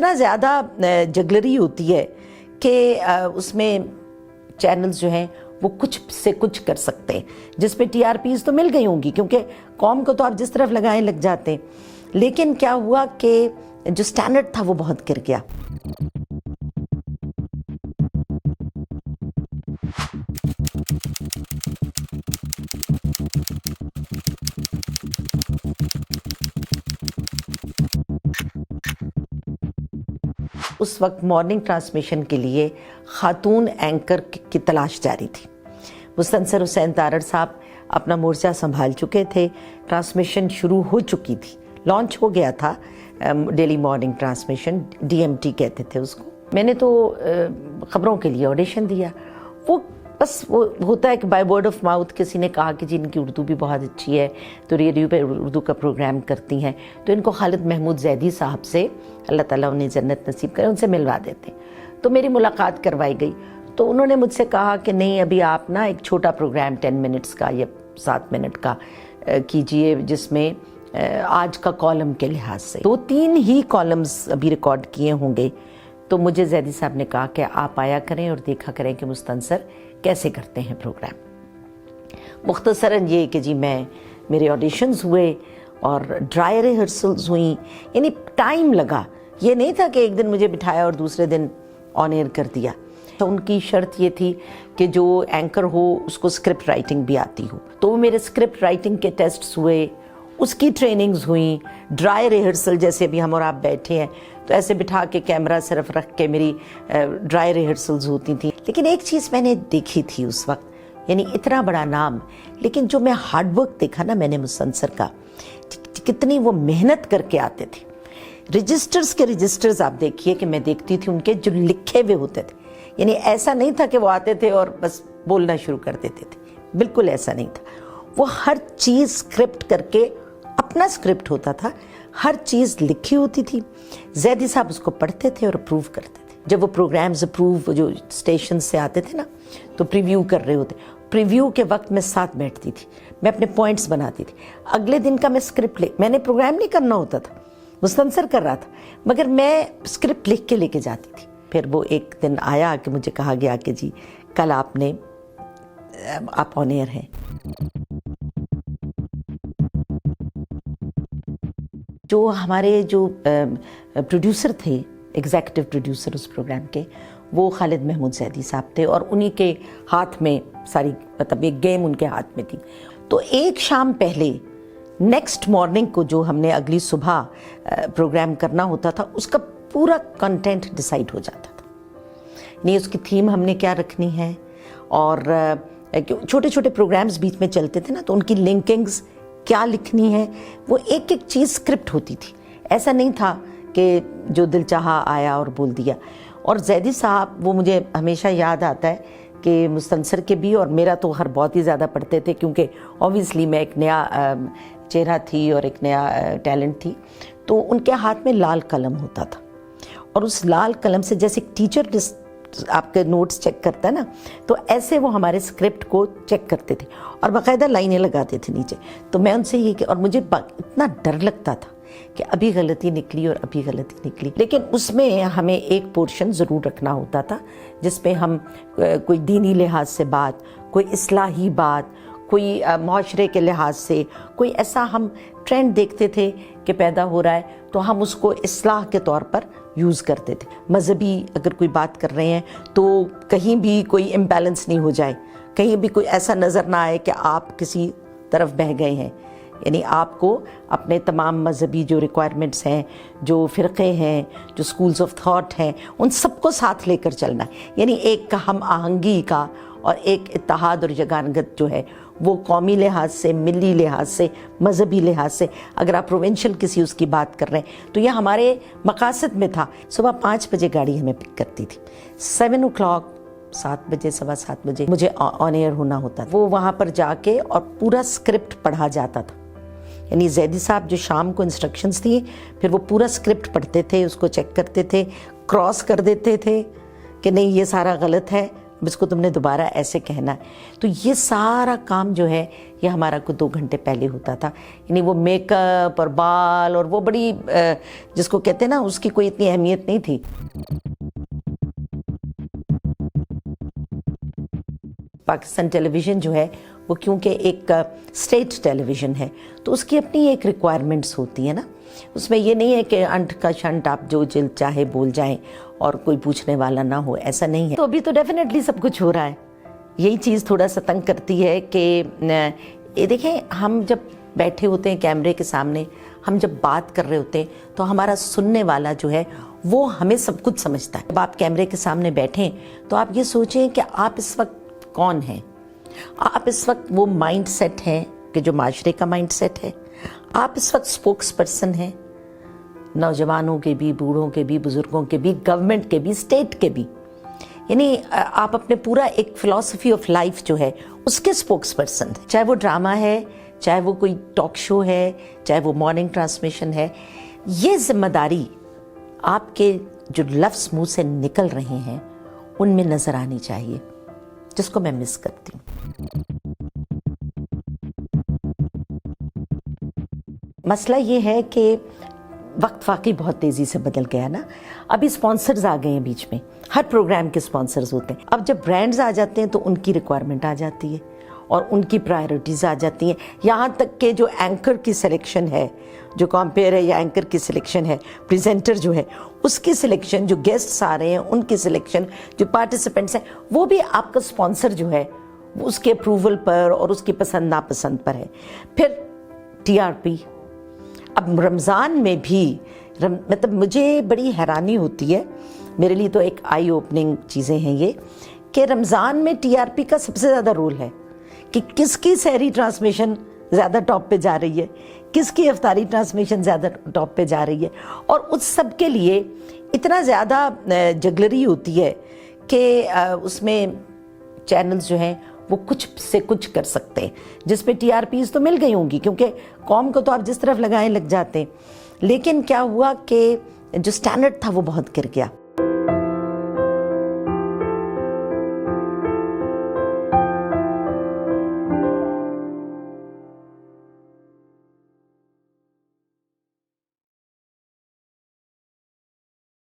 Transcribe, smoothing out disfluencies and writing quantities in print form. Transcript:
اتنا زیادہ جگلری ہوتی ہے کہ اس میں چینلز جو ہیں وہ کچھ سے کچھ کر سکتے ہیں، جس پہ ٹی آر پیز تو مل گئی ہوں گی کیونکہ قوم کو تو آپ جس طرف لگائیں لگ جاتے ہیں، لیکن کیا ہوا کہ جو سٹینڈرڈ تھا وہ بہت گر گیا۔ اس وقت مارننگ ٹرانسمیشن کے لیے خاتون اینکر کی تلاش جاری تھی۔ مستنصر حسین تارڑ صاحب اپنا مورچہ سنبھال چکے تھے، ٹرانسمیشن شروع ہو چکی تھی، لانچ ہو گیا تھا daily morning transmission, D M T کہتے تھے اس کو۔ میں نے تو خبروں کے لیے آڈیشن دیا، وہ بس وہ ہوتا ہے کہ بائی ورڈ آف ماؤتھ کسی نے کہا کہ جی ان کی اردو بھی بہت اچھی ہے تو ریڈیو پہ اردو کا پروگرام کرتی ہیں، تو ان کو خالد محمود زیدی صاحب سے، اللہ تعالیٰ انہیں جنت نصیب کرے، ان سے ملوا دیتے۔ تو میری ملاقات کروائی گئی تو انہوں نے مجھ سے کہا کہ نہیں ابھی آپ نا ایک چھوٹا پروگرام 10 منٹس کا یا 7 منٹ کا کیجئے، جس میں آج کا کالم کے لحاظ سے 2-3 ہی کالمز ابھی ریکارڈ کیے ہوں گے۔ تو مجھے زیدی صاحب نے کہا کہ آپ آیا کریں اور دیکھا کریں کہ مستنصر کیسے کرتے ہیں پروگرام۔ مختصراً یہ کہ جی میرے آڈیشنز ہوئے اور ڈرائی ریہرسلز ہوئیں، یعنی ٹائم لگا، یہ نہیں تھا کہ ایک دن مجھے بٹھایا اور دوسرے دن آن ایئر کر دیا۔ تو ان کی شرط یہ تھی کہ جو اینکر ہو اس کو اسکرپٹ رائٹنگ بھی آتی ہو، تو میرے اسکرپٹ رائٹنگ کے ٹیسٹس ہوئے، اس کی ٹریننگز ہوئیں، ڈرائی ریہرسل جیسے ابھی ہم اور آپ بیٹھے ہیں تو ایسے بٹھا کے کیمرہ صرف رکھ کے میری ڈرائی ریہرسلز ہوتی تھیں۔ لیکن ایک چیز میں نے دیکھی تھی اس وقت، یعنی اتنا بڑا نام، لیکن جو میں ہارڈ ورک دیکھا نا میں نے مستنصر کا، کتنی وہ محنت کر کے آتے تھے۔ رجسٹرز کے رجسٹرز آپ دیکھیے کہ میں دیکھتی تھی ان کے جو لکھے ہوئے ہوتے تھے، یعنی ایسا نہیں تھا کہ وہ آتے تھے اور بس بولنا شروع کر دیتے تھے، بالکل ایسا نہیں تھا۔ وہ ہر چیز اسکرپٹ کر کے، اپنا اسکرپٹ ہوتا تھا، ہر چیز لکھی ہوتی تھی، زیدی صاحب اس کو پڑھتے تھے اور اپروو کرتے تھے۔ جب وہ پروگرامز اپروو جو اسٹیشن سے آتے تھے نا تو پریویو کر رہے ہوتے، پریویو کے وقت میں ساتھ بیٹھتی تھی، میں اپنے پوائنٹس بناتی تھی، اگلے دن کا میں اسکرپٹ میں نے پروگرام نہیں کرنا ہوتا تھا، مستنصر کر رہا تھا، مگر میں اسکرپٹ لکھ کے لے کے جاتی تھی۔ پھر وہ ایک دن آیا کہ مجھے کہا گیا کہ جی کل آپ آن ایئر ہیں۔ جو ہمارے جو پروڈیوسر تھے، ایگزیکٹو پروڈیوسر اس پروگرام کے، وہ خالد محمود زیدی صاحب تھے اور انہی کے ہاتھ میں ساری مطلب ایک گیم ان کے ہاتھ میں تھی۔ تو ایک شام پہلے نیکسٹ مارننگ کو جو ہم نے اگلی صبح پروگرام کرنا ہوتا تھا، اس کا پورا کنٹینٹ ڈیسائیڈ ہو جاتا تھا، یعنی اس کی تھیم ہم نے کیا رکھنی ہے، اور چھوٹے چھوٹے پروگرامز بیچ میں چلتے تھے نا تو ان کی لنکنگز کیا لکھنی ہے، وہ ایک ایک چیز اسکرپٹ ہوتی تھی، ایسا نہیں تھا کہ جو دل چاہا آیا اور بول دیا۔ اور زیدی صاحب وہ مجھے ہمیشہ یاد آتا ہے کہ مستنصر کے بھی اور میرا تو ہر بہت ہی زیادہ پڑھتے تھے، کیونکہ اوبویسلی میں ایک نیا چہرہ تھی اور ایک نیا ٹیلنٹ تھی، تو ان کے ہاتھ میں لال قلم ہوتا تھا، اور اس لال قلم سے جیسے ایک ٹیچر آپ کے نوٹس چیک کرتا ہے نا، تو ایسے وہ ہمارے اسکرپٹ کو چیک کرتے تھے اور باقاعدہ لائنیں لگاتے تھے نیچے۔ تو میں ان سے یہ کہ، اور مجھے اتنا ڈر لگتا تھا کہ ابھی غلطی نکلی اور ابھی غلطی نکلی، لیکن اس میں ہمیں ایک پورشن ضرور رکھنا ہوتا تھا جس پہ ہم کوئی دینی لحاظ سے بات، کوئی اصلاحی بات، کوئی معاشرے کے لحاظ سے کوئی ایسا ہم ٹرینڈ دیکھتے تھے کہ پیدا ہو رہا ہے تو ہم اس کو اصلاح کے طور پر یوز کرتے تھے۔ مذہبی اگر کوئی بات کر رہے ہیں تو کہیں بھی کوئی امبیلنس نہیں ہو جائے، کہیں بھی کوئی ایسا نظر نہ آئے کہ آپ کسی طرف بہہ گئے ہیں، یعنی آپ کو اپنے تمام مذہبی جو ریکوائرمنٹس ہیں، جو فرقے ہیں، جو سکولز آف تھاٹ ہیں، ان سب کو ساتھ لے کر چلنا ہے، یعنی ایک ہم آہنگی کا اور ایک اتحاد اور یگانگت جو ہے وہ قومی لحاظ سے، ملی لحاظ سے، مذہبی لحاظ سے، اگر آپ پروونشل کسی اس کی بات کر رہے ہیں تو یہ ہمارے مقاصد میں تھا۔ صبح 5 بجے گاڑی ہمیں پک کرتی تھی، 7 o'clock 7 بجے 7:15 بجے مجھے آن ایئر ہونا ہوتا تھا۔ وہ وہاں پر جا کے اور پورا اسکرپٹ پڑھا جاتا تھا، یعنی زیدی صاحب جو شام کو انسٹرکشنز تھی، پھر وہ پورا اسکرپٹ پڑھتے تھے، اس کو چیک کرتے تھے، کراس کر دیتے تھے کہ نہیں یہ سارا غلط ہے، اب اس کو تم نے دوبارہ ایسے کہنا ہے. تو یہ سارا کام جو ہے یہ ہمارا کو 2 گھنٹے پہلے ہوتا تھا. یعنی وہ میک اپ اور بال اور وہ بڑی جس کو کہتے ہیں نا اس کی کوئی اتنی اہمیت نہیں تھی. پاکستان ٹیلی ویژن جو ہے وہ کیونکہ ایک اسٹیٹ ٹیلی ویژن ہے تو اس کی اپنی ایک ریکوائرمنٹس ہوتی ہیں نا. اس میں یہ نہیں ہے کہ انٹ کا شنٹ آپ جو دل چاہے بول جائیں اور کوئی پوچھنے والا نہ ہو, ایسا نہیں ہے. تو ابھی تو ڈیفینیٹلی سب کچھ ہو رہا ہے. یہی چیز تھوڑا سا تنگ کرتی ہے کہ یہ دیکھیں ہم جب بیٹھے ہوتے ہیں کیمرے کے سامنے, ہم جب بات کر رہے ہوتے ہیں تو ہمارا سننے والا جو ہے وہ ہمیں سب کچھ سمجھتا ہے. جب آپ کیمرے کے سامنے بیٹھیں تو آپ یہ سوچیں کہ آپ اس وقت کون ہیں. آپ اس وقت وہ مائنڈ سیٹ ہیں کہ جو معاشرے کا مائنڈ سیٹ ہے. آپ اس وقت اسپوکس پرسن ہیں, نوجوانوں کے بھی, بوڑھوں کے بھی, بزرگوں کے بھی, گورنمنٹ کے بھی, اسٹیٹ کے بھی. یعنی آپ اپنے پورا ایک فلسفی آف لائف جو ہے اس کے اسپوکس پرسن ہیں. چاہے وہ ڈرامہ ہے, چاہے وہ کوئی ٹاک شو ہے, چاہے وہ مارننگ ٹرانسمیشن ہے. یہ ذمہ داری آپ کے جو لفظ منہ سے نکل رہے ہیں ان میں نظر آنی چاہیے, جس کو میں مس کرتی ہوں. مسئلہ یہ ہے کہ وقت واقعی بہت تیزی سے بدل گیا نا. ابھی اسپانسرز آ گئے ہیں بیچ میں, ہر پروگرام کے اسپانسرز ہوتے ہیں. اب جب برانڈز آ جاتے ہیں تو ان کی ریکوائرمنٹ آ جاتی ہے اور ان کی پرائرٹیز آ جاتی ہیں. یہاں تک کہ جو اینکر کی سلیکشن ہے, جو کمپیئر ہے یا اینکر کی سلیکشن ہے, پریزنٹر جو ہے اس کی سلیکشن, جو گیسٹس آ رہے ہیں ان کی سلیکشن, جو پارٹیسپینٹس ہیں وہ بھی آپ کا اسپانسر جو ہے وہ اس کے اپروول پر اور اس کی پسند ناپسند پر ہے. پھر TRP. اب رمضان میں بھی مطلب مجھے بڑی حیرانی ہوتی ہے, میرے لیے تو ایک آئی اوپننگ چیزیں ہیں یہ, کہ رمضان میں TRP کا سب سے زیادہ رول ہے کہ کس کی سحری ٹرانسمیشن زیادہ ٹاپ پہ جا رہی ہے, کس کی افطاری ٹرانسمیشن زیادہ ٹاپ پہ جا رہی ہے. اور اس سب کے لیے اتنا زیادہ جگلری ہوتی ہے کہ اس میں چینلز جو ہیں وہ کچھ سے کچھ کر سکتے ہیں, جس پہ TRPs تو مل گئی ہوں گی کیونکہ قوم کو تو آپ جس طرف لگائیں لگ جاتے ہیں. لیکن کیا ہوا کہ جو سٹینڈرڈ تھا وہ بہت گر گیا.